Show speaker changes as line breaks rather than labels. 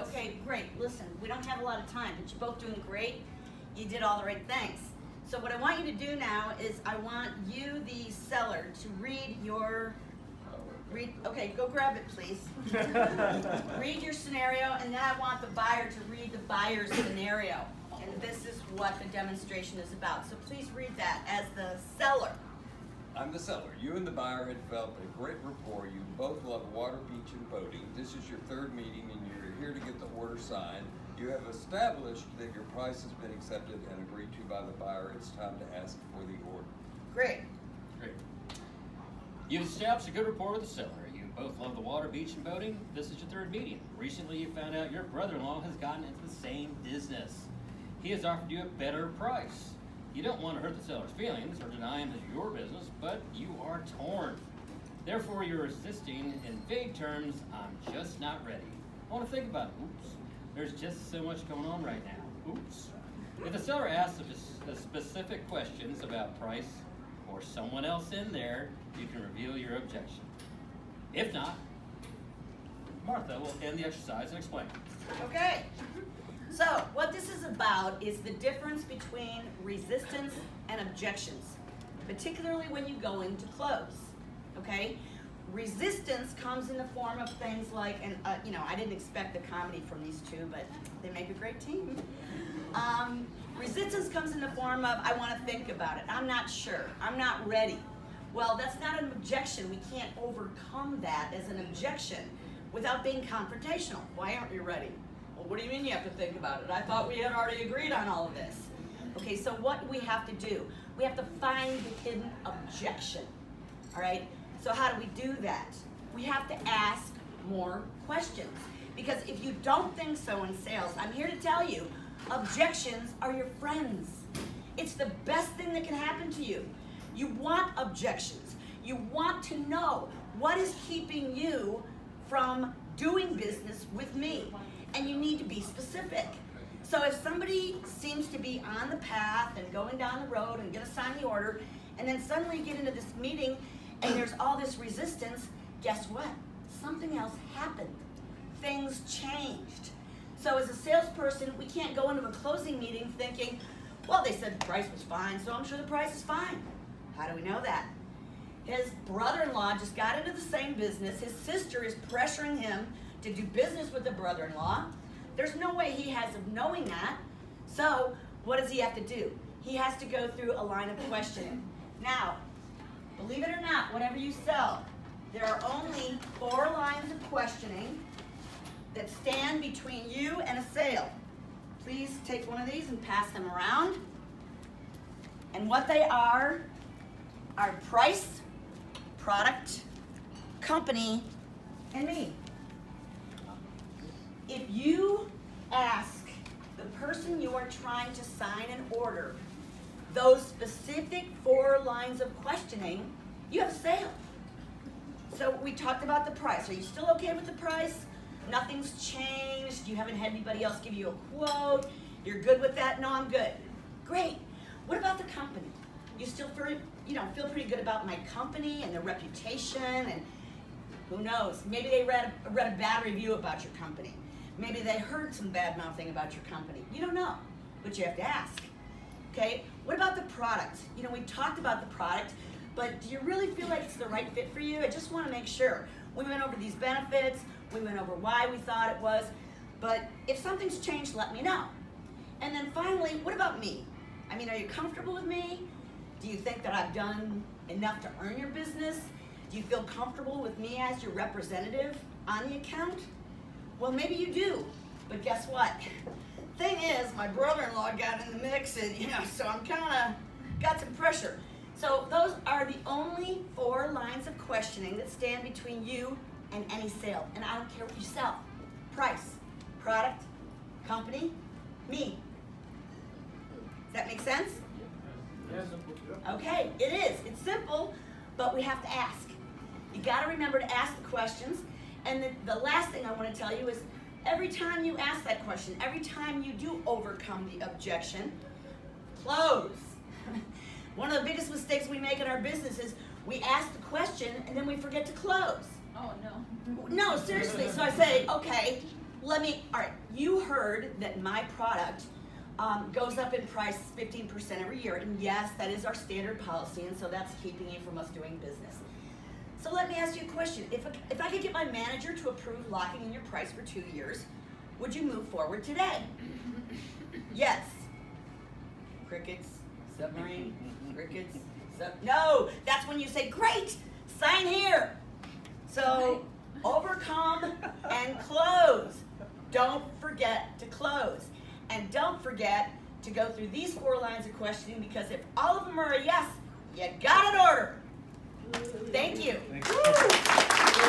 Okay, great. Listen, we don't have a lot of time, but you're both doing great. You did all the right things. So what I want you to do now is I want you, the seller, to read, okay, go grab it, please. Read your scenario, and then I want the buyer to read the buyer's scenario. And this is what the demonstration is about. So please read that as the seller.
I'm the seller. You and the buyer have developed a great rapport. You both love water, beach, and boating. This is your third meeting, and you're here to get the order signed. You have established that your price has been accepted and agreed to by the buyer. It's time to ask for the order.
Great.
Great. You've established a good rapport with the seller. You both love the water, beach, and boating. This is your third meeting. Recently, you found out your brother-in-law has gotten into the same business. He has offered you a better price. You don't want to hurt the seller's feelings or deny him it's your business, but you are torn. Therefore, you're resisting in vague terms, I'm just not ready. I want to think about it. Oops. There's just so much going on right now. Oops. If the seller asks the specific questions about price or someone else in there, you can reveal your objection. If not, Martha will end the exercise and explain.
Okay. So what this is about is the difference between resistance and objections, particularly when you go into close. Okay? Resistance comes in the form of things like, and I didn't expect the comedy from these two, but they make a great team. Resistance comes in the form of, I want to think about it. I'm not sure. I'm not ready. Well, that's not an objection. We can't overcome that as an objection without being confrontational. Why aren't you ready? Well, what do you mean you have to think about it? I thought we had already agreed on all of this. Okay, so what do we have to do? We have to find the hidden objection. All right? So how do we do that? We have to ask more questions. Because if you don't think so in sales, I'm here to tell you, objections are your friends. It's the best thing that can happen to you. You want objections. You want to know what is keeping you from doing business with me. And you need to be specific. So if somebody seems to be on the path and going down the road and gonna sign the order, and then suddenly you get into this meeting and there's all this resistance, guess what? Something else happened. Things changed. So as a salesperson, we can't go into a closing meeting thinking, well, they said the price was fine, so I'm sure the price is fine. How do we know that? His brother-in-law just got into the same business. His sister is pressuring him to do business with the brother-in-law. There's no way he has of knowing that. So what does he have to do? He has to go through a line of questioning. Now, believe it or not, whatever you sell, there are only 4 lines of questioning that stand between you and a sale. Please take one of these and pass them around. And what they are price, product, company, and me. If you ask the person you are trying to sign an order those specific 4 lines of questioning, you have a sale. So we talked about the price. Are you still okay with the price? Nothing's changed. You haven't had anybody else give you a quote. You're good with that? No, I'm good. Great. What about the company? You still feel pretty good about my company and their reputation, and who knows? Maybe they read a bad review about your company. Maybe they heard some bad mouthing about your company. You don't know, but you have to ask. Okay? What about the product? We talked about the product, but do you really feel like it's the right fit for you? I just want to make sure. We went over these benefits. We went over why we thought it was. But if something's changed, let me know. And then finally, what about me? Are you comfortable with me? Do you think that I've done enough to earn your business? Do you feel comfortable with me as your representative on the account? Well, maybe you do, but guess what? Thing is, my brother-in-law got in the mix, and so I'm kind of got some pressure. So those are the only 4 lines of questioning that stand between you and any sale. And I don't care what you sell. Price, product, company, me. Does that make sense?
Yes.
Okay, it is. It's simple, but we have to ask. You got to remember to ask the questions. And the last thing I want to tell you is every time you ask that question, every time you do overcome the objection, close. One of the biggest mistakes we make in our business is we ask the question and then we forget to close.
Oh, no.
No, seriously. So I say, okay, all right, you heard that my product goes up in price 15% every year, and yes, that is our standard policy, and so that's keeping you from us doing business. So let me ask you a question. If I could get my manager to approve locking in your price for 2 years, would you move forward today? Yes. Crickets, submarine, crickets, no, that's when you say, great, sign here. So overcome and close. Don't forget to close. And don't forget to go through these 4 lines of questioning, because if all of them are a yes, you got an order. Thank you.
Thank you.
Woo!